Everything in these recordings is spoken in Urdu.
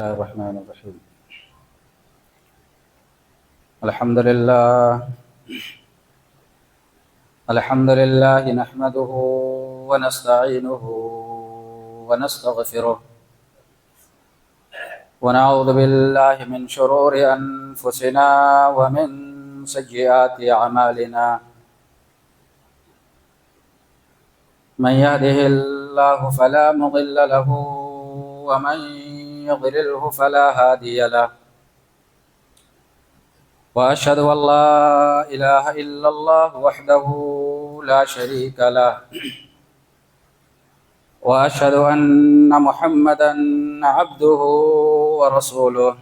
الله الرحمن الرحيم. الحمد لله نحمده ونستعينه ونستغفره ونعوذ بالله من شرور أنفسنا ومن سيئات أعمالنا. من يهده الله فلا مضل له ومن يضلله فلا هادي له. وأشهد أن لا إله إلا الله وحده لا شريك له، وأشهد أن محمدا عبده ورسوله.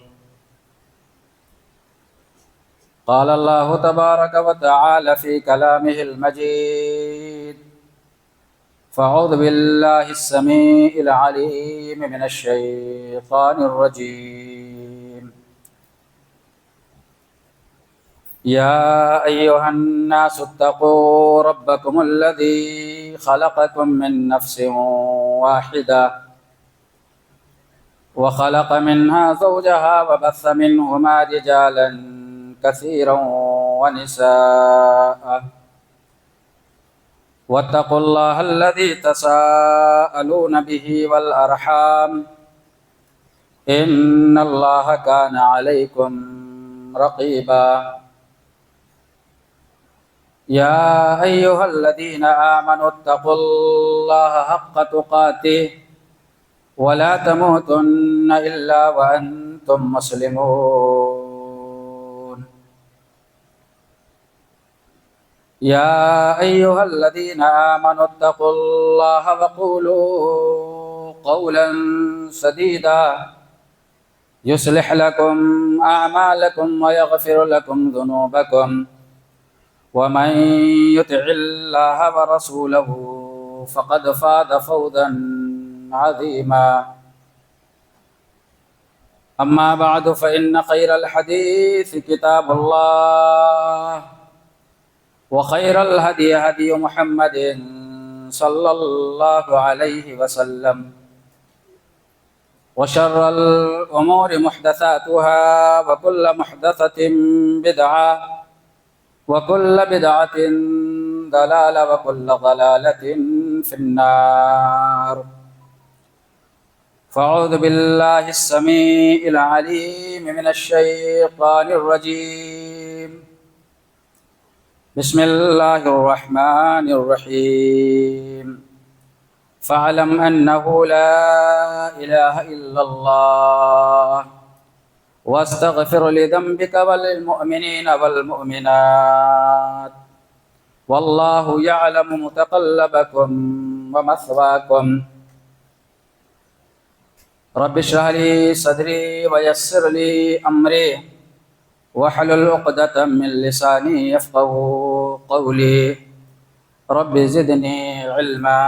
قال الله تبارك وتعالى في كلامه المجيد: فأعوذ بالله السميع العليم من الشيطان الرجيم. يا أيها الناس اتقوا ربكم الذي خلقكم من نفس واحدة وخلق منها زوجها وبث منهما رجالا كثيرا ونساء، واتقوا الله الذي تساءلون به والأرحام إن الله كان عليكم رقيبا. يا أيها الذين آمنوا اتقوا الله حق تقاته ولا تموتن إلا وأنتم مسلمون. يا أيها الذين آمنوا اتقوا الله وقولوا قولا سديدا يصلح لكم أعمالكم ويغفر لكم ذنوبكم، ومن يطع الله ورسوله فقد فاز فوزا عظيما. أما بعد، فإن خير الحديث كتاب الله، وخير الهدي هدي محمد صلى الله عليه وسلم، وشر الأمور محدثاتها، وكل محدثة بدعة، وكل بدعة ضلالة، وكل ضلالة في النار. فأعوذ بالله السميع العليم من الشيطان الرجيم. بسم الله الرحمن الرحيم. فاعلم أنه لا إله إلا الله، واستغفر لذنبك وللمؤمنين والمؤمنات، والله يعلم متقلبكم ومثواكم. رب اشرح لي صدري ويسر لي أمري واحلل عقدة من لساني يفقهوا قولي. رب زدني علما.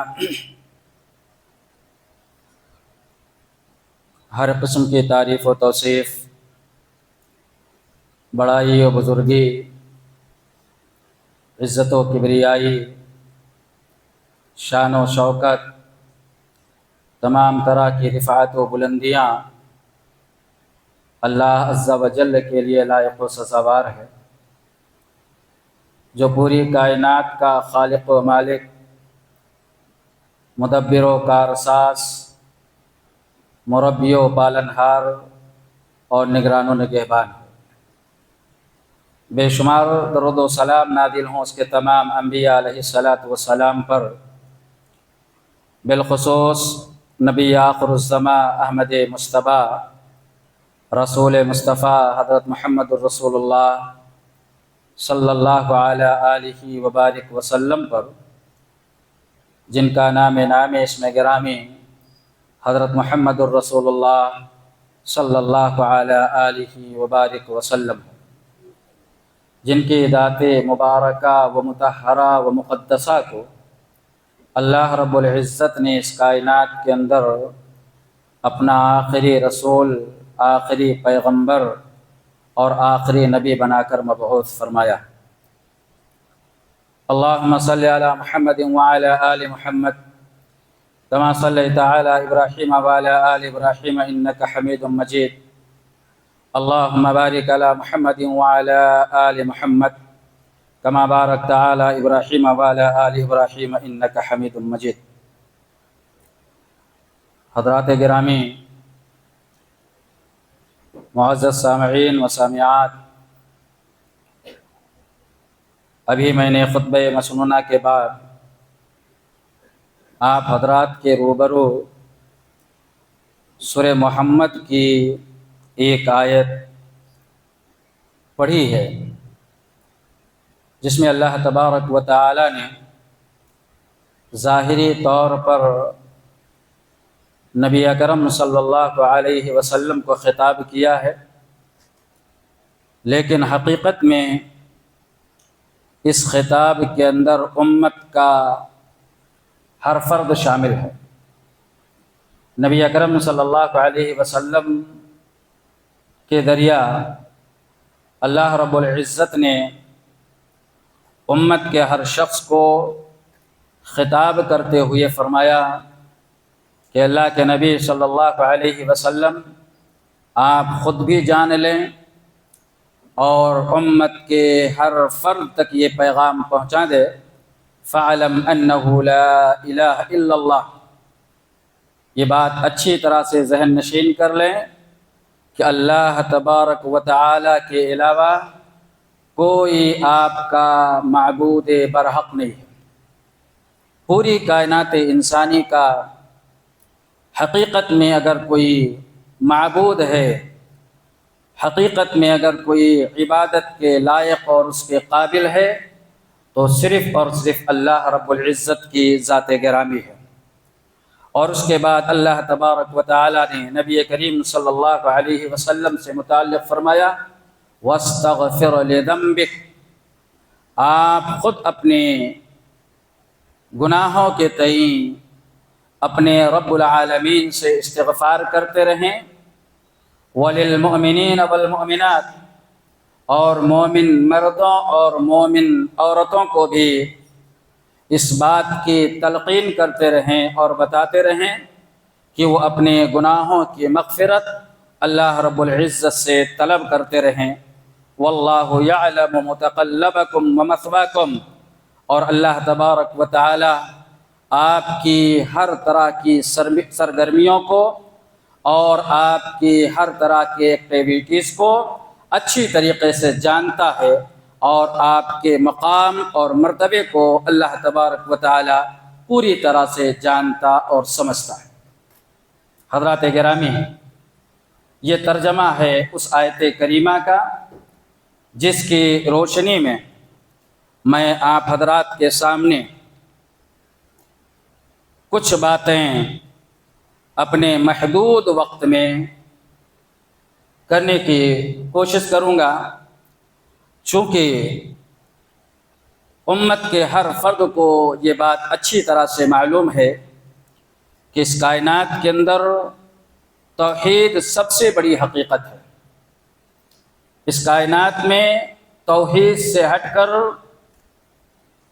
ہر قسم کی تعریف و توصیف، بڑائی و بزرگی، عزت و کبریائی، شان و شوکت، تمام طرح کی رفعت و بلندیاں اللہ عز و جل کے لیے لائق و سزاوار ہے، جو پوری کائنات کا خالق و مالک، مدبر و کارساز، مربی و پالنہار اور نگران و نگہبان ہے۔ بے شمار درود و سلام نازل ہوں اس کے تمام انبیاء علیہ السلام پر، بالخصوص نبی آخر الزماں احمد مصطفیٰ رسول مصطفیٰ حضرت محمد الرسول اللہ صلی اللہ علیہ آلہ وبارک وسلم پر، جن کا نام اسم گرامی حضرت محمد الرسول اللہ صلی اللہ علیہ آلہ وبارک وسلم، جن کی ذات مبارکہ و مطہرہ و مقدسہ کو اللہ رب العزت نے اس کائنات کے اندر اپنا آخری رسول، آخری پیغمبر اور آخری نبی بنا کر مبعوث فرمایا۔ اللہم صلی علی محمد وعلی آل محمد كما صليت على إبراهيم وعلى آل إبراهيم إنك حميد مجيد. اللهم بارك على محمد وعلى آل محمد كما باركت على إبراهيم وعلى آل إبراهيم إنك حميد مجيد. حضرات گرامی، معزز سامعین و سامعات، ابھی میں نے خطبہ مسنونہ کے بعد آپ حضرات کے روبرو سورہ محمد کی ایک آیت پڑھی ہے، جس میں اللہ تبارک و تعالی نے ظاہری طور پر نبی اکرم صلی اللہ علیہ وسلم کو خطاب کیا ہے، لیکن حقیقت میں اس خطاب کے اندر امت کا ہر فرد شامل ہے۔ نبی اکرم صلی اللہ علیہ وسلم کے ذریعہ اللہ رب العزت نے امت کے ہر شخص کو خطاب کرتے ہوئے فرمایا کہ اللہ کے نبی صلی اللہ علیہ وسلم آپ خود بھی جان لیں اور امت کے ہر فرد تک یہ پیغام پہنچا دے، فَعْلَمْ أَنَّهُ لَا إِلَهَ إِلَّا اللَّهُ۔ یہ بات اچھی طرح سے ذہن نشین کر لیں کہ اللہ تبارک و تعالی کے علاوہ کوئی آپ کا معبود برحق نہیں ہے۔ پوری کائنات انسانی کا حقیقت میں اگر کوئی معبود ہے، حقیقت میں اگر کوئی عبادت کے لائق اور اس کے قابل ہے، تو صرف اور صرف اللہ رب العزت کی ذات گرامی ہے۔ اور اس کے بعد اللہ تبارک و تعالی نے نبی کریم صلی اللہ علیہ وسلم سے متعلق فرمایا وَاسْتَغْفِرْ لِذَنبِكَ، آپ خود اپنے گناہوں کے تئیں اپنے رب العالمین سے استغفار کرتے رہیں، وَلِلْمُؤْمِنِينَ وَالْمُؤْمِنَاتِ، اور مومن مردوں اور مومن عورتوں کو بھی اس بات کی تلقین کرتے رہیں اور بتاتے رہیں کہ وہ اپنے گناہوں کی مغفرت اللہ رب العزت سے طلب کرتے رہیں۔ وَاللَّهُ يَعْلَمُ مُتَقَلَّبَكُمْ وَمَثْوَاكُمْ، اور اللہ تبارک و تعالی آپ کی ہر طرح کی سرگرمیوں کو اور آپ کی ہر طرح کی ایکٹیویٹیز کو اچھی طریقے سے جانتا ہے، اور آپ کے مقام اور مرتبے کو اللہ تبارک و تعالی پوری طرح سے جانتا اور سمجھتا ہے۔ حضرات گرامی، یہ ترجمہ ہے اس آیت کریمہ کا جس کی روشنی میں میں آپ حضرات کے سامنے کچھ باتیں اپنے محدود وقت میں کرنے کی کوشش کروں گا، چونکہ امت کے ہر فرد کو یہ بات اچھی طرح سے معلوم ہے کہ اس کائنات کے اندر توحید سب سے بڑی حقیقت ہے۔ اس کائنات میں توحید سے ہٹ کر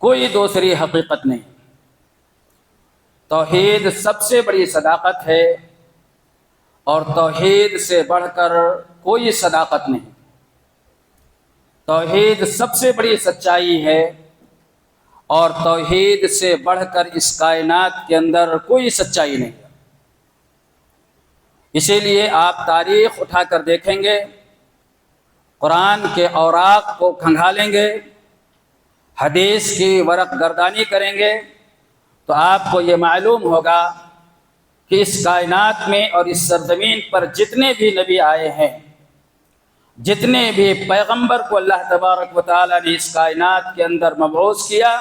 کوئی دوسری حقیقت نہیں۔ توحید سب سے بڑی صداقت ہے، اور توحید سے بڑھ کر کوئی صداقت نہیں۔ توحید سب سے بڑی سچائی ہے، اور توحید سے بڑھ کر اس کائنات کے اندر کوئی سچائی نہیں ہے۔ اسی لیے آپ تاریخ اٹھا کر دیکھیں گے، قرآن کے اوراق کو کھنگالیں گے، حدیث کی ورق گردانی کریں گے، تو آپ کو یہ معلوم ہوگا کہ اس کائنات میں اور اس سرزمین پر جتنے بھی نبی آئے ہیں، جتنے بھی پیغمبر کو اللہ تبارک و تعالی نے اس کائنات کے اندر مبعوث کیا،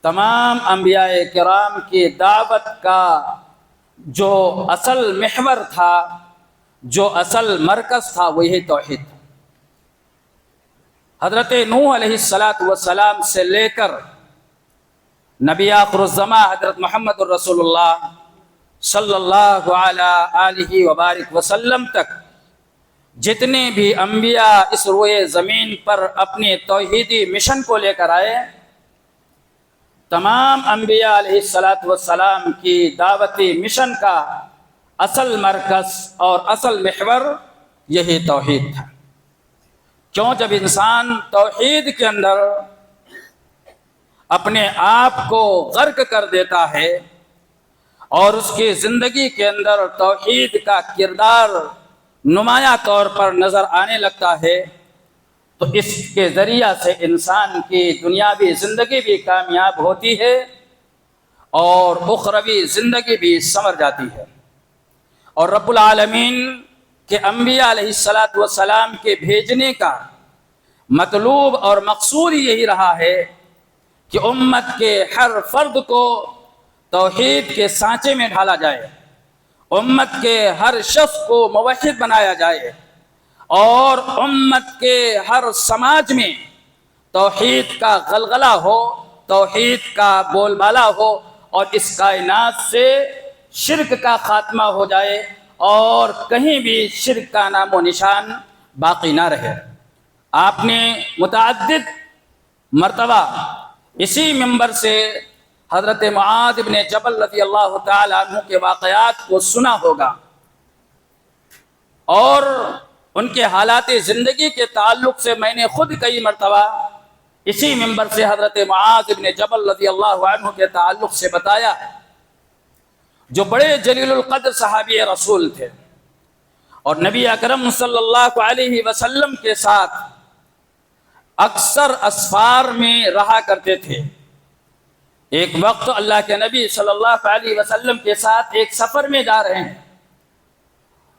تمام انبیاء کرام کی دعوت کا جو اصل محور تھا، جو اصل مرکز تھا، وہی توحید تھا۔ حضرت نوح علیہ السلام سے لے کر نبی آخر الزماں حضرت محمد الرسول اللہ صلی اللہ علیہ وبارک وسلم تک جتنے بھی انبیاء اس روئے زمین پر اپنے توحیدی مشن کو لے کر آئے، تمام انبیاء علیہ الصلاۃ والسلام کی دعوتی مشن کا اصل مرکز اور اصل محور یہی توحید تھا۔ کیوں؟ جب انسان توحید کے اندر اپنے آپ کو غرق کر دیتا ہے اور اس کی زندگی کے اندر توحید کا کردار نمایاں طور پر نظر آنے لگتا ہے تو اس کے ذریعہ سے انسان کی دنیاوی زندگی بھی کامیاب ہوتی ہے اور اخروی زندگی بھی سنور جاتی ہے۔ اور رب العالمین کے انبیاء علیہ الصلاۃ والسلام کے بھیجنے کا مطلوب اور مقصود یہی رہا ہے کہ امت کے ہر فرد کو توحید کے سانچے میں ڈھالا جائے، امت کے ہر شخص کو موحد بنایا جائے اور امت کے ہر سماج میں توحید کا غلغلہ ہو، توحید کا بول بالا ہو اور اس کائنات سے شرک کا خاتمہ ہو جائے اور کہیں بھی شرک کا نام و نشان باقی نہ رہے۔ آپ نے متعدد مرتبہ اسی منبر سے حضرت معاذ بن جبل رضی اللہ تعالی عنہ کے واقعات کو سنا ہوگا اور ان کے حالات زندگی کے تعلق سے میں نے خود کئی مرتبہ اسی منبر سے حضرت معاذ بن جبل رضی اللہ عنہ کے تعلق سے بتایا، جو بڑے جلیل القدر صحابی رسول تھے اور نبی اکرم صلی اللہ علیہ وسلم کے ساتھ اکثر اسفار میں رہا کرتے تھے۔ ایک وقت اللہ کے نبی صلی اللہ علیہ وسلم کے ساتھ ایک سفر میں جا رہے ہیں،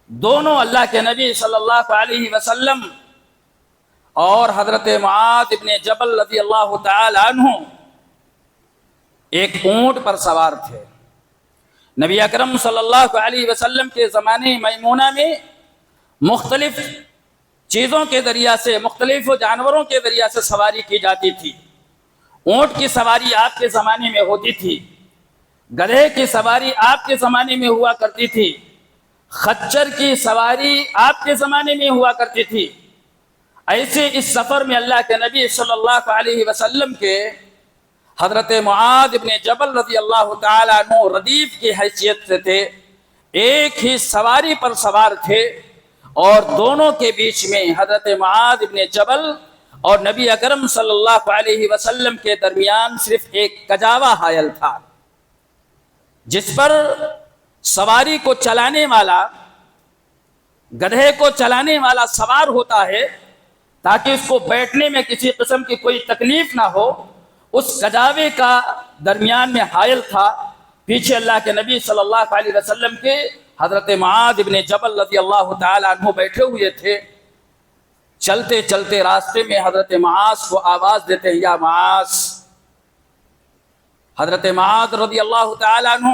دونوں اللہ کے نبی صلی اللہ علیہ وسلم اور حضرت معاذ بن جبل رضی اللہ تعالی عنہ ایک اونٹ پر سوار تھے۔ نبی اکرم صلی اللہ علیہ وسلم کے زمانے میمونہ میں مختلف چیزوں کے ذریعہ سے، مختلف جانوروں کے ذریعہ سے سواری کی جاتی تھی۔ اونٹ کی سواری آپ کے زمانے میں ہوتی تھی، گدھے کی سواری آپ کے زمانے میں ہوا کرتی تھی، خچر کی سواری آپ کے زمانے میں ہوا کرتی تھی۔ ایسے اس سفر میں اللہ کے نبی صلی اللہ علیہ وسلم کے حضرت معاذ بن جبل رضی اللہ تعالیٰ عنہ ردیف کی حیثیت سے تھے، ایک ہی سواری پر سوار تھے اور دونوں کے بیچ میں حضرت معاذ بن جبل اور نبی اکرم صلی اللہ علیہ وسلم کے درمیان صرف ایک کجاوا حائل تھا، جس پر سواری کو چلانے والا، گدھے کو چلانے والا سوار ہوتا ہے تاکہ اس کو بیٹھنے میں کسی قسم کی کوئی تکلیف نہ ہو۔ اس کجاوے کا درمیان میں حائل تھا، پیچھے اللہ کے نبی صلی اللہ علیہ وسلم کے حضرت معاذ بن جبل رضی اللہ تعالی عنہ بیٹھے ہوئے تھے۔ چلتے چلتے راستے میں حضرت معاذ کو آواز دیتے ہیں، یا معاذ۔ حضرت معاذ رضی اللہ تعالی عنہ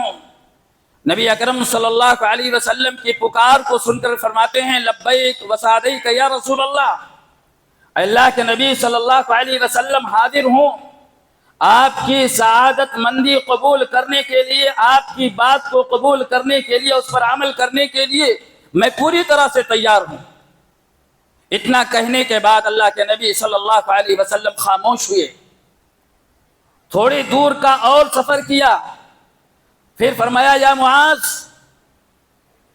نبی اکرم صلی اللہ علیہ وسلم کی پکار کو سن کر فرماتے ہیں، لبیک وسعدیک یا رسول اللہ، اللہ کے نبی صلی اللہ علیہ وسلم حاضر ہوں، آپ کی سعادت مندی قبول کرنے کے لیے، آپ کی بات کو قبول کرنے کے لیے، اس پر عمل کرنے کے لیے میں پوری طرح سے تیار ہوں۔ اتنا کہنے کے بعد اللہ کے نبی صلی اللہ علیہ وسلم خاموش ہوئے، تھوڑی دور کا اور سفر کیا، پھر فرمایا، یا معاذ۔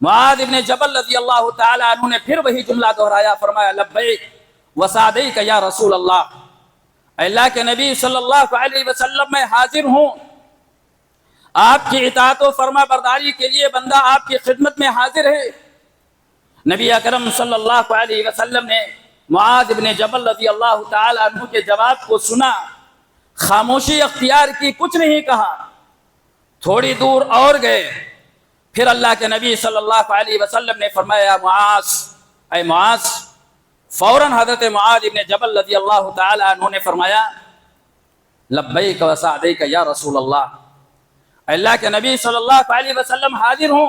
معاذ ابن جبل رضی اللہ تعالی عنہ نے پھر وہی جملہ دہرایا، فرمایا، لبیک وسعدیک یا رسول اللہ، اللہ کے نبی صلی اللہ علیہ وسلم میں حاضر ہوں، آپ کی اطاعت و فرما برداری کے لیے بندہ آپ کی خدمت میں حاضر ہے۔ نبی اکرم صلی اللہ علیہ وسلم نے معاذ بن جبل رضی اللہ تعالی عنہ کے جواب کو سنا، خاموشی اختیار کی، کچھ نہیں کہا، تھوڑی دور اور گئے، پھر اللہ کے نبی صلی اللہ علیہ وسلم نے فرمایا، معاذ، اے معاذ۔ فوراً حضرت معاذ بن جبل رضی اللہ تعالی عنہ نے فرمایا، لبیک وسعدیک یا رسول اللہ، اللہ کے نبی صلی اللہ علیہ وسلم حاضر ہوں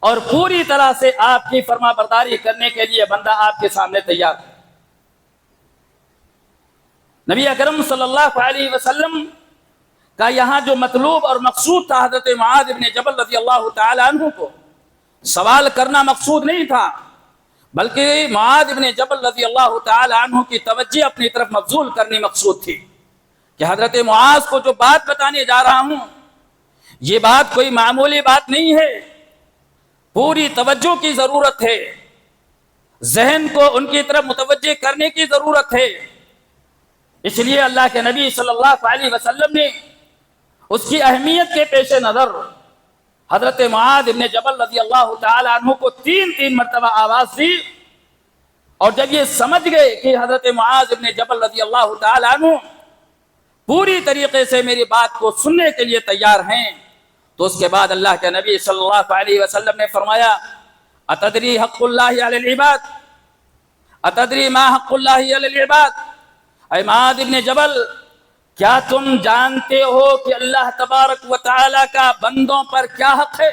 اور پوری طرح سے آپ کی فرما برداری کرنے کے لیے بندہ آپ کے سامنے تیار ہے۔ نبی اکرم صلی اللہ علیہ وسلم کا یہاں جو مطلوب اور مقصود تھا، حضرت معاذ بن جبل رضی اللہ تعالی عنہ کو سوال کرنا مقصود نہیں تھا، بلکہ معاذ بن جبل رضی اللہ تعالی عنہ کی توجہ اپنی طرف مبذول کرنی مقصود تھی کہ حضرت معاذ کو جو بات بتانے جا رہا ہوں یہ بات کوئی معمولی بات نہیں ہے، پوری توجہ کی ضرورت ہے، ذہن کو ان کی طرف متوجہ کرنے کی ضرورت ہے۔ اس لیے اللہ کے نبی صلی اللہ علیہ وسلم نے اس کی اہمیت کے پیش نظر حضرت معاذ ابن جبل رضی اللہ تعالی عنہ کو تین مرتبہ آواز دی، اور جب یہ سمجھ گئے کہ حضرت معاذ ابن جبل رضی اللہ تعالی عنہ پوری طریقے سے میری بات کو سننے کے لیے تیار ہیں، تو اس کے بعد اللہ کے نبی صلی اللہ علیہ وسلم نے فرمایا اتدری حق اللہ علی العباد، اتدری ما حق اللہ علی العباد، اے معاذ ابن جبل کیا تم جانتے ہو کہ اللہ تبارک و تعالی کا بندوں پر کیا حق ہے؟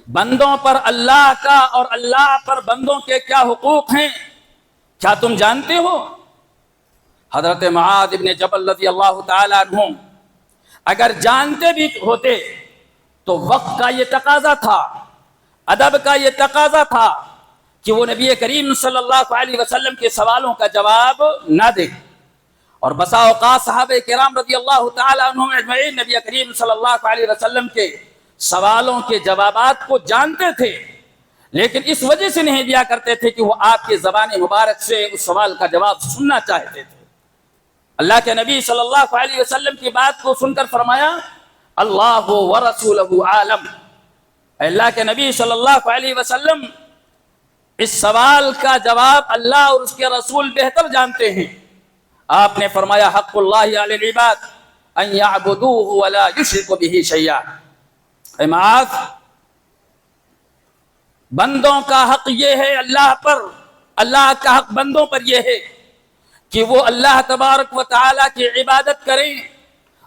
بندوں پر اللہ کا اور اللہ پر بندوں کے کیا حقوق ہیں، کیا تم جانتے ہو؟ حضرت معاذ ابن جبل رضی اللہ تعالی عنہ اگر جانتے بھی ہوتے تو وقت کا یہ تقاضا تھا، ادب کا یہ تقاضا تھا کہ وہ نبی کریم صلی اللہ علیہ وسلم کے سوالوں کا جواب نہ دے، اور بسا اوقات صحابہ کرام رضی اللہ تعالی عنہم اجمعین نبی کریم صلی اللہ علیہ وسلم کے سوالوں کے جوابات کو جانتے تھے، لیکن اس وجہ سے نہیں دیا کرتے تھے کہ وہ آپ کی زبان مبارک سے اس سوال کا جواب سننا چاہتے تھے۔ اللہ کے نبی صلی اللہ علیہ وسلم کی بات کو سن کر فرمایا اللہ ورسولہ عالم، اللہ کے نبی صلی اللہ علیہ وسلم اس سوال کا جواب اللہ اور اس کے رسول بہتر جانتے ہیں۔ آپ نے فرمایا حق اللہ علی العباد ان یعبدوہ ولا یشرکوا بہ شیئا، اے معاذ بندوں کا حق یہ ہے اللہ پر، اللہ کا حق بندوں پر یہ ہے کہ وہ اللہ تبارک و تعالی کی عبادت کریں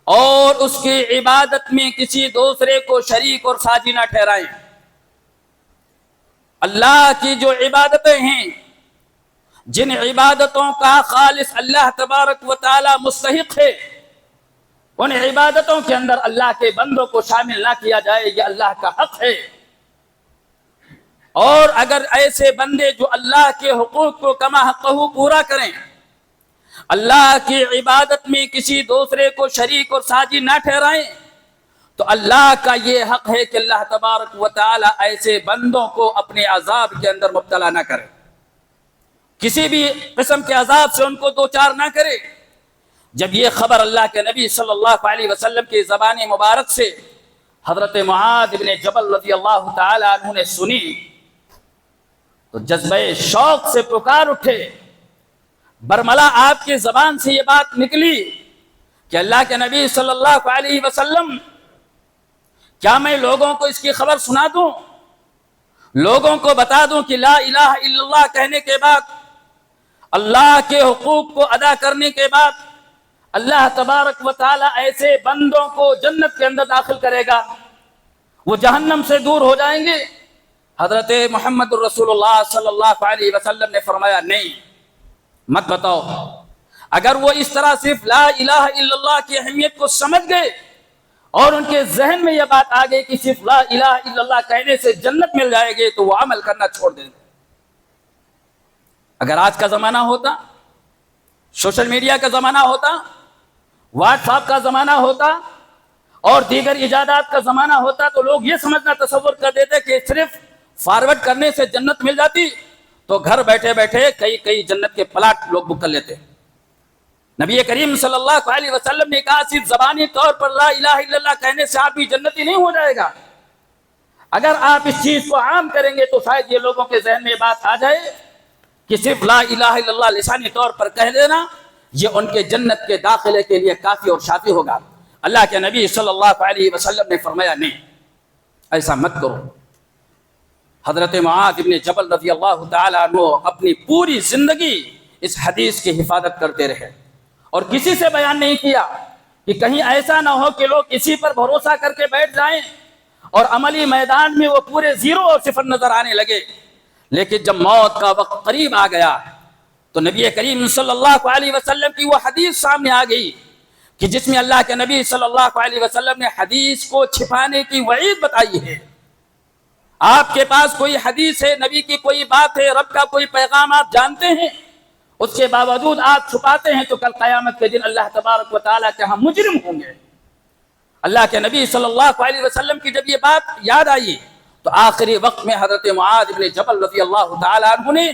اور اس کی عبادت میں کسی دوسرے کو شریک اور ساجی نہ ٹھہرائیں۔ اللہ کی جو عبادتیں ہیں، جن عبادتوں کا خالص اللہ تبارک و تعالی مستحق ہے، ان عبادتوں کے اندر اللہ کے بندوں کو شامل نہ کیا جائے، یہ اللہ کا حق ہے۔ اور اگر ایسے بندے جو اللہ کے حقوق کو کما حقہ پورا کریں، اللہ کی عبادت میں کسی دوسرے کو شریک اور ساجی نہ ٹھہرائیں، تو اللہ کا یہ حق ہے کہ اللہ تبارک و تعالی ایسے بندوں کو اپنے عذاب کے اندر مبتلا نہ کرے، کسی بھی قسم کے عذاب سے ان کو دوچار نہ کرے۔ جب یہ خبر اللہ کے نبی صلی اللہ علیہ وسلم کی زبان مبارک سے حضرت معاذ ابن جبل رضی اللہ تعالی عنہ نے سنی تو جذبہ شوق سے پکار اٹھے، برملا آپ کی زبان سے یہ بات نکلی کہ اللہ کے نبی صلی اللہ علیہ وسلم کیا میں لوگوں کو اس کی خبر سنا دوں، لوگوں کو بتا دوں کہ لا الہ الا اللہ کہنے کے بعد، اللہ کے حقوق کو ادا کرنے کے بعد اللہ تبارک و تعالی ایسے بندوں کو جنت کے اندر داخل کرے گا، وہ جہنم سے دور ہو جائیں گے؟ حضرت محمد الرسول اللہ صلی اللہ علیہ وسلم نے فرمایا نہیں، مت بتاؤ۔ اگر وہ اس طرح صرف لا الہ الا اللہ کی اہمیت کو سمجھ گئے اور ان کے ذہن میں یہ بات آ گئی کہ صرف لا الہ الا اللہ کہنے سے جنت مل جائے گی، تو وہ عمل کرنا چھوڑ دیں گے۔ اگر آج کا زمانہ ہوتا، سوشل میڈیا کا زمانہ ہوتا، واٹس ایپ کا زمانہ ہوتا اور دیگر ایجادات کا زمانہ ہوتا، تو لوگ یہ سمجھنا تصور کر دیتے کہ صرف فارورڈ کرنے سے جنت مل جاتی، تو گھر بیٹھے بیٹھے کئی جنت کے پلاٹ لوگ بک کر لیتے۔ نبی کریم صلی اللہ علیہ وسلم نے کہا صرف زبانی طور پر لا الہ الا اللہ کہنے سے آدمی جنتی نہیں ہو جائے گا۔ اگر آپ اس چیز کو عام کریں گے تو شاید یہ لوگوں کے ذہن میں بات آ جائے کہ صرف لا الہ الا اللہ لسانی طور پر کہہ دینا یہ ان کے جنت کے داخلے کے لیے کافی اور شافی ہوگا۔ اللہ کے نبی صلی اللہ علیہ وسلم نے فرمایا نہیں، ایسا مت کرو۔ حضرت معاذ ابن جبل رضی اللہ تعالی عنہ اپنی پوری زندگی اس حدیث کی حفاظت کرتے رہے اور کسی سے بیان نہیں کیا کہ کہیں ایسا نہ ہو کہ لوگ اسی پر بھروسہ کر کے بیٹھ جائیں اور عملی میدان میں وہ پورے زیرو اور صفر نظر آنے لگے۔ لیکن جب موت کا وقت قریب آ گیا تو نبی کریم صلی اللہ علیہ وسلم کی وہ حدیث سامنے آ گئی کہ جس میں اللہ کے نبی صلی اللہ علیہ وسلم نے حدیث کو چھپانے کی وعید بتائی ہے۔ آپ کے پاس کوئی حدیث ہے، نبی کی کوئی بات ہے، رب کا کوئی پیغام آپ جانتے ہیں، اس کے باوجود آپ چھپاتے ہیں تو کل قیامت کے دن اللہ تبارک و تعالیٰ کے ہم مجرم ہوں گے۔ اللہ کے نبی صلی اللہ علیہ وسلم کی جب یہ بات یاد آئی تو آخری وقت میں حضرت معاذ بن جبل رضی اللہ تعالیٰ عنہ نے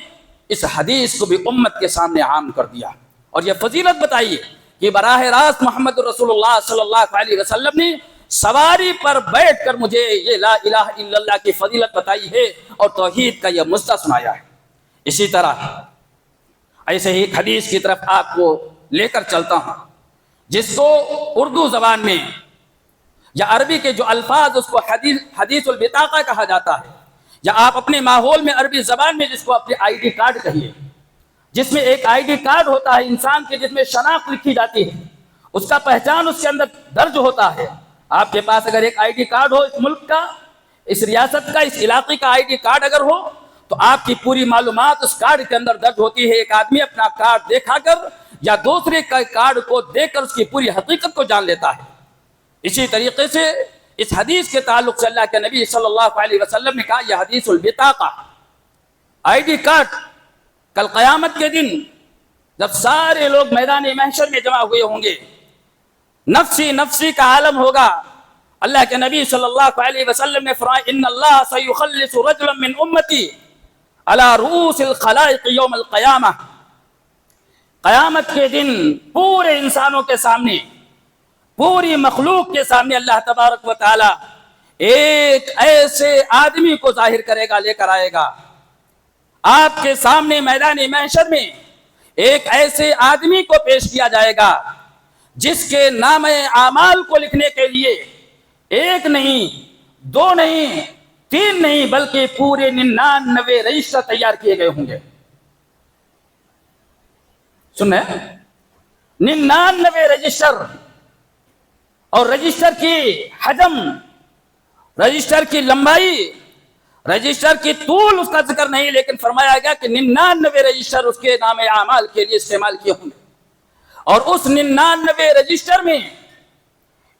اس حدیث کو بھی امت کے سامنے عام کر دیا اور یہ فضیلت بتائی کہ براہ راست محمد رسول اللہ صلی اللہ علیہ وسلم نے سواری پر بیٹھ کر مجھے یہ لا الہ الا اللہ کی فضیلت بتائی ہے اور توحید کا یہ مزدہ سنایا ہے۔ اسی طرح ایسے ہی ایک حدیث کی طرف آپ کو لے کر چلتا ہوں جس کو اردو زبان میں یا عربی کے جو الفاظ اس کو حدیث البطاقہ کہا جاتا ہے، یا آپ اپنے ماحول میں عربی زبان میں جس کو اپنے آئی ڈی کارڈ کہیے، جس میں ایک آئی ڈی کارڈ ہوتا ہے انسان کے، جس میں شناخت لکھی جاتی ہے، اس کا پہچان اس کے اندر درج ہوتا ہے۔ آپ کے پاس اگر ایک آئی ڈی کارڈ ہو اس ملک کا، اس ریاست کا، اس علاقے کا آئی ڈی کارڈ اگر ہو تو آپ کی پوری معلومات اس کارڈ کے اندر درج ہوتی ہے۔ ایک آدمی اپنا کارڈ دکھا کر یا دوسرے کا کارڈ کو دیکھ کر اس کی پوری حقیقت کو جان لیتا ہے۔ اسی طریقے سے اس حدیث کے تعلق سے اللہ کے نبی صلی اللہ علیہ وسلم نے کہا یہ حدیث البطاقہ، آئی ڈی کارڈ، کل قیامت کے دن جب سارے لوگ میدان محشر میں جمع ہوئے ہوں گے، نفسی نفسی کا عالم ہوگا، اللہ کے نبی صلی اللہ علیہ وسلم نے فرمایا ان اللہ سیخلص رجلا من امتی علی رؤوس الخلائق یوم القیامہ، قیامت کے دن پورے انسانوں کے سامنے، پوری مخلوق کے سامنے اللہ تبارک و تعالی ایک ایسے آدمی کو ظاہر کرے گا، لے کر آئے گا آپ کے سامنے میدان محشر میں۔ ایک ایسے آدمی کو پیش کیا جائے گا جس کے نام اعمال کو لکھنے کے لیے ایک نہیں، دو نہیں، تین نہیں، بلکہ پورے 99 رجسٹر تیار کیے گئے ہوں گے۔ سنیں، 99 رجسٹر، اور رجسٹر کی حجم، رجسٹر کی لمبائی، رجسٹر کی طول اس کا ذکر نہیں، لیکن فرمایا گیا کہ 99 رجسٹر اس کے نام اعمال کے لیے استعمال کیے ہوں گے، اور اس 99 رجسٹر میں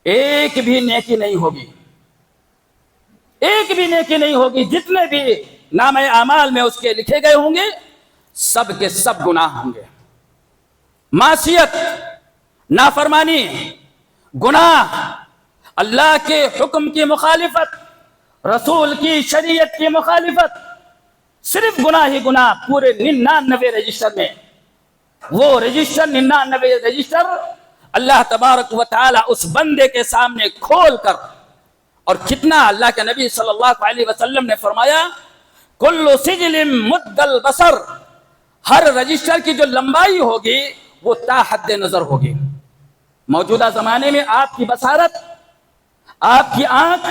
ایک بھی نیکی نہیں ہوگی، ایک بھی نیکی نہیں ہوگی۔ جتنے بھی نام اعمال میں اس کے لکھے گئے ہوں گے سب کے سب گناہ ہوں گے، معصیت، نافرمانی، گناہ، اللہ کے حکم کی مخالفت، رسول کی شریعت کی مخالفت، صرف گناہ ہی گناہ پورے 99 رجسٹر میں۔ وہ رجسٹر 99 رجسٹر اللہ تبارک و تعالی اس بندے کے سامنے کھول کر، اور کتنا اللہ کے نبی صلی اللہ علیہ وسلم نے فرمایا کل سجل مد البصر، ہر رجسٹر کی جو لمبائی ہوگی وہ تا حد نظر ہوگی۔ موجودہ زمانے میں آپ کی بصارت، آپ کی آنکھ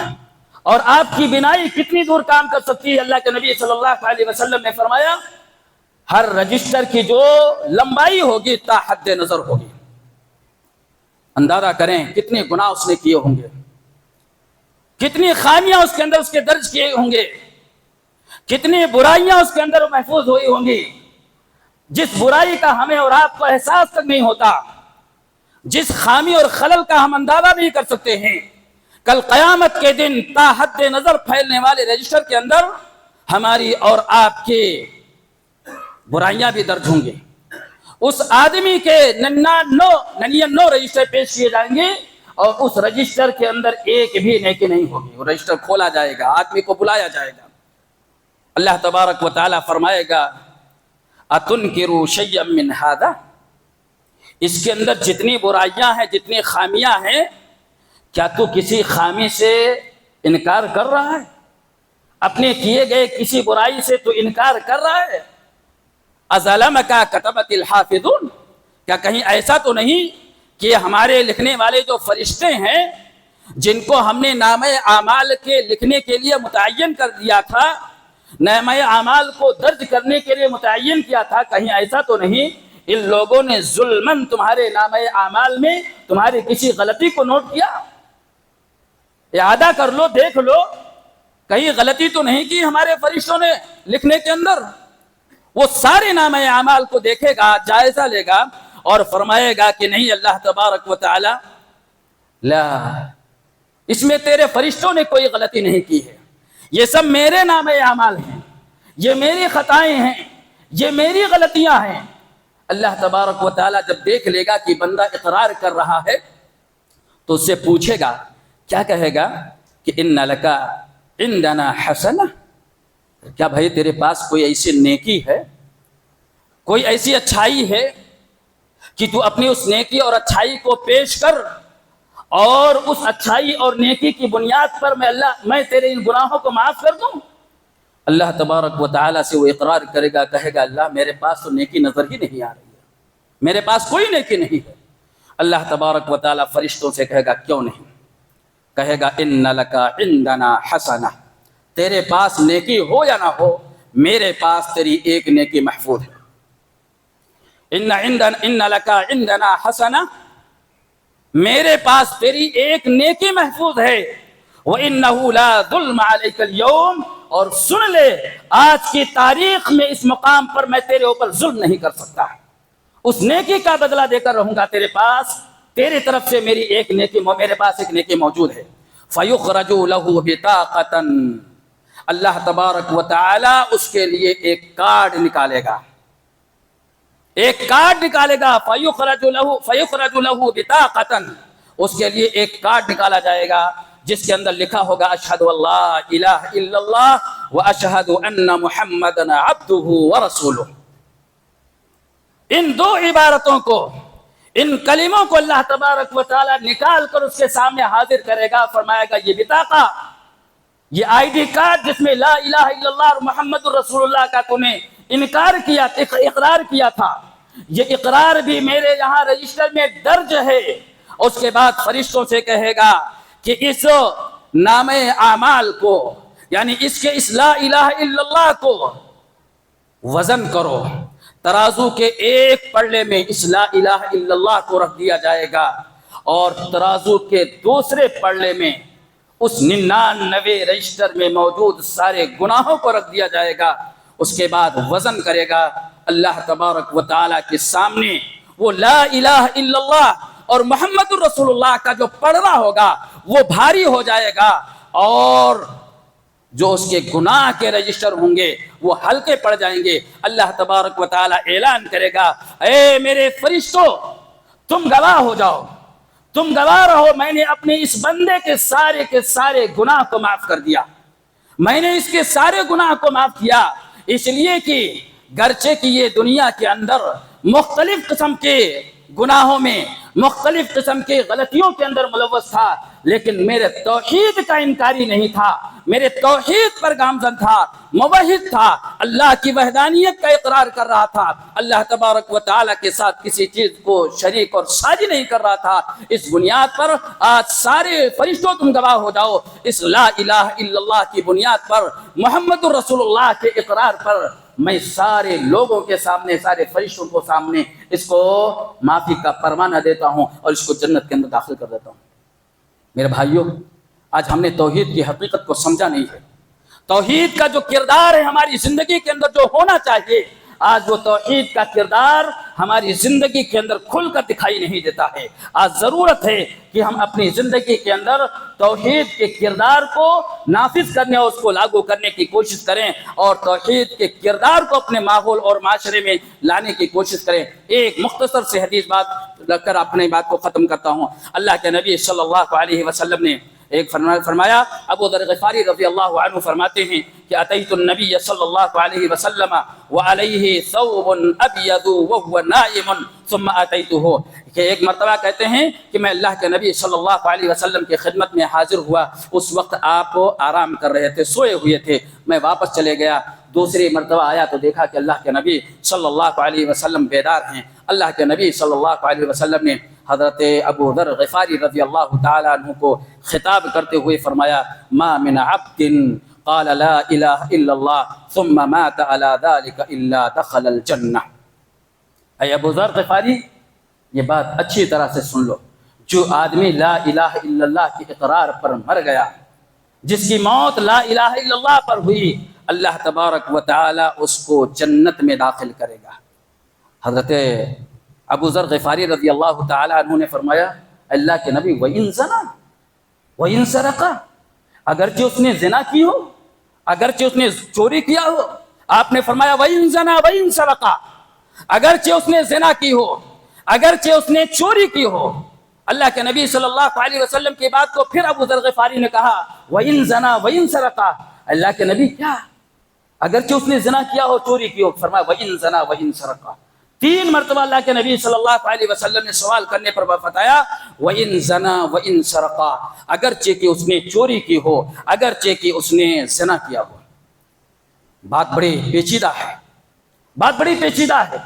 اور آپ کی بینائی کتنی دور کام کر سکتی ہے؟ اللہ کے نبی صلی اللہ علیہ وسلم نے فرمایا ہر رجسٹر کی جو لمبائی ہوگی تا حد نظر ہوگی۔ اندازہ کریں کتنے گناہ اس نے کیے ہوں گے، کتنی خامیاں اس کے اندر اس کے درج کیے ہوں گے، کتنی برائیاں اس کے اندر محفوظ ہوئی ہوں گی، جس برائی کا ہمیں اور آپ کو احساس تک نہیں ہوتا، جس خامی اور خلل کا ہم اندازہ نہیں کر سکتے ہیں۔ کل قیامت کے دن تا حد نظر پھیلنے والے رجسٹر کے اندر ہماری اور آپ کے برائیاں بھی درج ہوں گے۔ اس آدمی کے 99 رجسٹر پیش کیے جائیں گے اور اس رجسٹر کے اندر ایک بھی نیکی نہیں ہوگی۔ وہ رجسٹر کھولا جائے گا، آدمی کو بلایا جائے گا، اللہ تبارک و تعالیٰ فرمائے گا اتنکروا شیئا من ھذا، اس کے اندر جتنی برائیاں ہیں، جتنی خامیاں ہیں، کیا تو کسی خامی سے انکار کر رہا ہے؟ اپنے کیے گئے کسی برائی سے تو انکار کر رہا ہے؟ اظلمک کتبت الحافظون، کیا کہیں ایسا تو نہیں کہ ہمارے لکھنے والے جو فرشتے ہیں جن کو ہم نے نامہ اعمال کے لکھنے کے لیے متعین کر دیا تھا، نامہ اعمال کو درج کرنے کے لیے متعین کیا تھا، کہیں ایسا تو نہیں ان لوگوں نے ظلماً تمہارے نامہ اعمال میں تمہاری کسی غلطی کو نوٹ کیا؟ اعادہ کر لو، دیکھ لو، کہیں غلطی تو نہیں کی ہمارے فرشتوں نے لکھنے کے اندر؟ وہ سارے نامہ اعمال کو دیکھے گا، جائزہ لے گا اور فرمائے گا کہ نہیں اللہ تبارک و تعالی لا، اس میں تیرے فرشتوں نے کوئی غلطی نہیں کی ہے، یہ سب میرے نامہ اعمال ہیں، یہ میری خطائیں ہیں، یہ میری غلطیاں ہیں، اللہ تبارک و تعالیٰ جب دیکھ لے گا کہ بندہ اقرار کر رہا ہے تو اس سے پوچھے گا، کیا کہے گا کہ ان لک عندنا حسنہ، کیا بھائی تیرے پاس کوئی ایسی نیکی ہے، کوئی ایسی اچھائی ہے کہ تو اپنی اس نیکی اور اچھائی کو پیش کر، اور اس اچھائی اور نیکی کی بنیاد پر میں تیرے ان گناہوں کو معاف کر دوں؟ اللہ تبارک و تعالیٰ سے وہ اقرار کرے گا، کہے گا اللہ میرے پاس تو نیکی نظر ہی نہیں آ رہی ہے، میرے پاس کوئی نیکی نہیں ہے۔ اللہ تبارک و تعالیٰ فرشتوں سے کہے گا کیوں نہیں؟ کہے گا ان لک عندنا حسنہ، تیرے پاس نیکی ہو یا نہ ہو میرے پاس تیری ایک نیکی محفوظ ہے۔ ان لک عندنا حسنہ، میرے پاس تیری ایک نیکی محفوظ ہے۔ وَإِنَّهُ لَا ظُلْمَ عَلَيْكَ الْيَوْمَ، اور سن لے آج کی تاریخ میں اس مقام پر میں تیرے اوپر ظلم نہیں کر سکتا، اس نیکی کا بدلہ دے کر رہوں گا تیرے پاس، تیری طرف سے میری ایک نیکی، میرے پاس ایک نیکی موجود ہے۔ فَيُخْرَجُ لَهُ بِطَاقَةً، اللہ تبارک و تعالی اس کے لیے ایک کارڈ نکالے گا، ایک کارڈ نکالے گا۔ فَيُخْرَجُ لَهُ بِطَاقَةً، اس کے لیے ایک کارڈ نکالا جائے گا جس کے اندر لکھا ہوگا اشہد اللہ الہ الا اللہ واشہد ان محمدن عبدہ ورسولہ۔ ان دو عبارتوں کو، ان کلموں کو اللہ تبارک و تعالی نکال کر اس کے سامنے حاضر کرے گا، فرمائے گا یہ بطاقہ، یہ آئی ڈی کارڈ جس میں لا الہ الا اللہ اور محمد الرسول اللہ کا تو نے انکار کیا، اقرار کیا تھا، یہ اقرار بھی میرے یہاں رجسٹر میں درج ہے۔ اس کے بعد فرشتوں سے کہے گا کہ اس نام اعمال کو، یعنی اس لا الہ الا اللہ کو وزن کرو، ترازو کے ایک پلڑے میں اس لا الہ الا اللہ کو رکھ دیا جائے گا، اور ترازو کے دوسرے پلڑے میں اس 99 رجسٹر میں موجود سارے گناہوں کو رکھ دیا جائے گا۔ اس کے بعد وزن کرے گا اللہ تبارک و تعالیٰ کے سامنے، وہ لا الہ الا اللہ اور محمد الرسول اللہ کا جو پڑھنا ہوگا وہ بھاری ہو جائے گا، اور جو اس کے گناہ کے رجسٹر ہوں گے وہ ہلکے پڑ جائیں گے۔ اللہ تبارک و تعالیٰ اعلان کرے گا، اے میرے فرشتوں تم گواہ ہو جاؤ، تم گواہ رہو، میں نے اپنے اس بندے کے سارے گناہ کو معاف کر دیا، میں نے اس کے سارے گناہ کو معاف کیا، اس لیے کہ گرچہ کہ یہ دنیا کے اندر مختلف قسم کے گناہوں میں، مختلف قسم کے غلطیوں کے اندر ملوث تھا، لیکن میرے توحید کا انکاری نہیں تھا، میرے توحید پر گامزن تھا، موحد تھا، اللہ کی وحدانیت کا اقرار کر رہا تھا، اللہ تبارک و تعالیٰ کے ساتھ کسی چیز کو شریک اور ساجی نہیں کر رہا تھا۔ اس بنیاد پر آج سارے فرشتوں تم گواہ ہو جاؤ، اس لا الہ الا اللہ کی بنیاد پر، محمد الرسول اللہ کے اقرار پر، میں سارے لوگوں کے سامنے، سارے فرشتوں کو سامنے اس کو معافی کا فرمانہ دیتا ہوں اور اس کو جنت کے اندر داخل کر دیتا ہوں۔ میرے بھائیوں، آج ہم نے توحید کی حقیقت کو سمجھا نہیں ہے، توحید کا جو کردار ہے ہماری زندگی کے اندر جو ہونا چاہیے، آج وہ توحید کا کردار ہماری زندگی کے اندر کھل کر دکھائی نہیں دیتا ہے۔ آج ضرورت ہے کہ ہم اپنی زندگی کے اندر توحید کے کردار کو نافذ کرنے اور اس کو لاگو کرنے کی کوشش کریں، اور توحید کے کردار کو اپنے ماحول اور معاشرے میں لانے کی کوشش کریں۔ ایک مختصر سے حدیث بات لگ کر اپنی بات کو ختم کرتا ہوں۔ اللہ کے نبی صلی اللہ علیہ وسلم نے ایک فرمایا، ابو ذر غفاری رضی اللہ عنہ فرماتے ہیں کہ اتیت النبی صلی اللہ علیہ وسلم وعلیہ ثوب ابیض وهو نائم ثم اتیتہ، کہ ایک مرتبہ کہتے ہیں کہ میں اللہ کے نبی صلی اللہ علیہ وسلم کی خدمت میں حاضر ہوا، اس وقت آپ آرام کر رہے تھے، سوئے ہوئے تھے، میں واپس چلے گیا، دوسری مرتبہ آیا تو دیکھا کہ اللہ کے نبی صلی اللہ علیہ وسلم بیدار ہیں۔ اللہ کے نبی صلی اللہ علیہ وسلم نے حضرت ابو ذر غفاری رضی اللہ تعالیٰ عنہ کو خطاب کرتے ہوئے فرمایا، ما من عبد قال لا الہ الا اللہ ثم مات على ذلك الا دخل الجنہ۔ اے ابو ذر غفاری، یہ بات اچھی طرح سے سن لو، جو آدمی لا الہ الا اللہ کے اقرار پر مر گیا، جس کی موت لا الہ الا اللہ پر ہوئی، اللہ تبارک و تعالی اس کو جنت میں داخل کرے گا۔ حضرت ابو ذر غفاری رضی اللہ تعالی عنہ نے فرمایا، اللہ کے نبی وَإِن زَنَا وَإِن سَرَقَ، اگرچہ اس نے زنا کی ہو، اگرچہ اس نے چوری کیا ہو، آپ نے فرمایا وَإِن زَنَا وَإِن سَرَقَ، اگرچہ اس نے زنا کی ہو، اگرچہ اس نے چوری کی ہو۔ اللہ کے نبی صلی اللہ علیہ وسلم کی بات کو پھر ابو ذر غفاری نے کہا وَإِن زَنَا وَإِن سَرَقَ، اللہ کے نبی کیا اگرچہ اس نے زنا کیا ہو، چوری کی ہو، فرمایا وَإِن زَنَا وَإِن سَرَقَ۔ 3 مرتبہ اللہ کے نبی صلی اللہ علیہ وسلم نے سوال کرنے پر بتایا وَإِن زَنَا وَإِن سَرَقَ، اگرچہ کہ اس نے چوری کی ہو، اگرچہ کہ اس نے زنا کیا ہو۔ بات بڑی پیچیدہ ہے، بات بڑی پیچیدہ ہے۔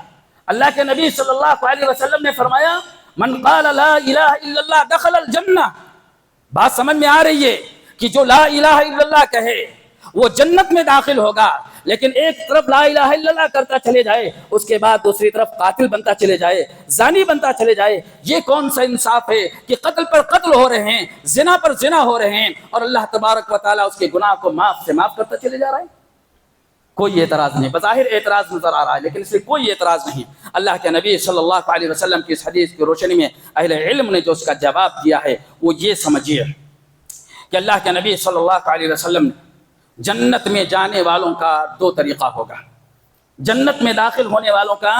اللہ کے نبی صلی اللہ علیہ وسلم نے فرمایا من قال لا الہ الا اللہ دخل الجنہ۔ بات سمجھ میں آ رہی ہے کہ جو لا الہ الا اللہ کہے وہ جنت میں داخل ہوگا، لیکن ایک طرف لا الہ الا اللہ کرتا چلے جائے، اس کے بعد دوسری طرف قاتل بنتا چلے جائے، زانی بنتا چلے جائے، یہ کون سا انصاف ہے کہ قتل پر قتل ہو رہے ہیں، زنا پر زنا ہو رہے ہیں، اور اللہ تبارک و تعالیٰ اس کے گناہ کو معاف سے معاف کرتا چلے جا رہا ہے۔ کوئی اعتراض نہیں، بظاہر اعتراض نظر آ رہا ہے لیکن اس میں کوئی اعتراض نہیں۔ اللہ کے نبی صلی اللہ علیہ وسلم کی اس حدیث کی روشنی میں اہل علم نے جو اس کا جواب دیا ہے وہ یہ سمجھیے کہ اللہ کے نبی صلی اللہ علیہ وسلم نے جنت میں جانے والوں کا 2 طریقہ ہوگا، جنت میں داخل ہونے والوں کا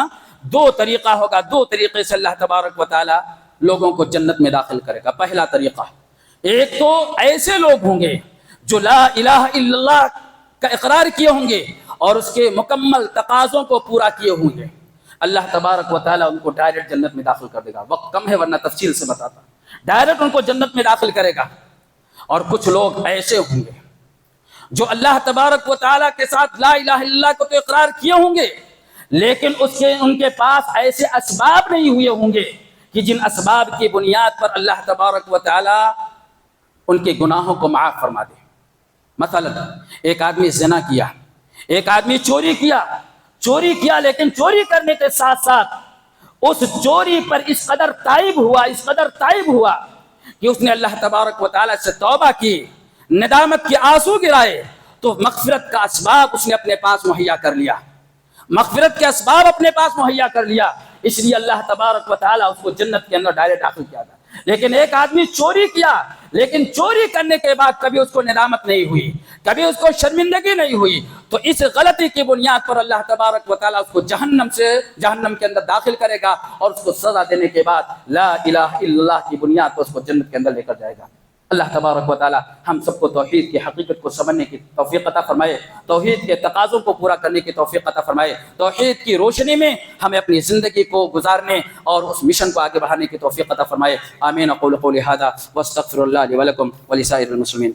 2 طریقہ ہوگا، 2 طریقے سے اللہ تبارک و تعالی لوگوں کو جنت میں داخل کرے گا۔ پہلا طریقہ، ایک تو ایسے لوگ ہوں گے جو لا الہ الا اللہ کا اقرار کیے ہوں گے اور اس کے مکمل تقاضوں کو پورا کیے ہوں گے، اللہ تبارک و تعالیٰ ان کو ڈائریکٹ جنت میں داخل کر دے گا۔ وقت کم ہے ورنہ تفصیل سے بتاتا، ڈائریکٹ ان کو جنت میں داخل کرے گا۔ اور کچھ لوگ ایسے ہوں گے جو اللہ تبارک و تعالیٰ کے ساتھ لا الہ الا اللہ کو تو اقرار کیے ہوں گے، لیکن ان کے پاس ایسے اسباب نہیں ہوئے ہوں گے کہ جن اسباب کی بنیاد پر اللہ تبارک و تعالیٰ ان کے گناہوں کو معاف فرما دے۔ مثلا ایک آدمی زنا کیا، ایک آدمی چوری کیا لیکن چوری کرنے کے ساتھ ساتھ اس چوری پر اس قدر تائب ہوا کہ اس نے اللہ تبارک و تعالیٰ سے توبہ کی، ندامت کے آنسو گرائے، تو مغفرت کا اسباب اس نے اپنے پاس مہیا کر لیا، مغفرت کے اسباب اپنے پاس مہیا کر لیا، اس لیے اللہ تبارک و تعالیٰ اس کو جنت کے اندر ڈائریکٹ داخل کیا تھا۔ لیکن ایک آدمی چوری کیا، لیکن چوری کرنے کے بعد کبھی اس کو ندامت نہیں ہوئی، کبھی اس کو شرمندگی نہیں ہوئی، تو اس غلطی کی بنیاد پر اللہ تبارک و تعالیٰ اس کو جہنم کے اندر داخل کرے گا، اور اس کو سزا دینے کے بعد لا الہ الا اللہ کی بنیاد پر اس کو جنت کے اندر لے کر جائے گا۔ اللہ تبارک و تعالی ہم سب کو توحید کی حقیقت کو سمجھنے کی توفیق عطا فرمائے، توحید کے تقاضوں کو پورا کرنے کی توفیق عطا فرمائے، توحید کی روشنی میں ہمیں اپنی زندگی کو گزارنے اور اس مشن کو آگے بڑھانے کی توفیق عطا فرمائے۔ آمین۔ اقول قولی ھذا واستغفر اللہ لی ولکم ولسائر المسلمین۔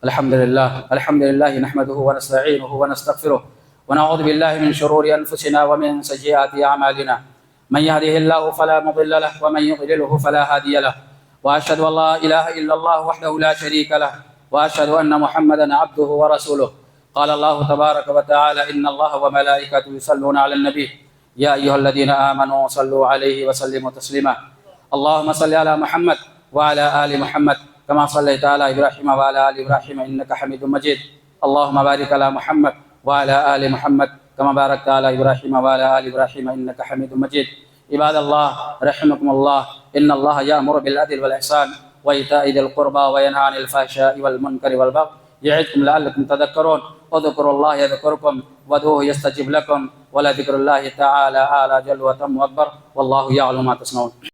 الحمد للہ نحمده ونستعینه ونستغفره ونعوذ بالله من شرور أنفسنا ومن سيئات أعمالنا، من يهده الله فلا مضل له ومن يضلله فلا هادي له، وأشهد أن لا إله إلا الله وحده لا شريك له، وأشهد أن محمدا عبده ورسوله۔ قال الله تبارك وتعالى إن الله وملائكته يصلون على النبي يا أيها الذين آمنوا صلوا عليه وسلموا تسليما۔ اللهم صل على محمد وعلى آل محمد كما صليت على إبراهيم وعلى آل إبراهيم إنك حميد مجيد۔ اللهم بارك على محمد وعلى آل محمد كما باركت على إبراهيم وعلى آل إبراهيم إنك حميد مجيد۔ عباد الله رحمكم الله، إن الله يأمر بالعدل والإحسان وإيتاء ذي القربى وينهى عن الفحشاء والمنكر والبغي يعظكم لعلكم تذكرون، اذكروا الله يذكركم وادعوه يستجب لكم، ولذكر الله تعالى أعلى جل وتم أكبر، والله يعلم ما تصنعون۔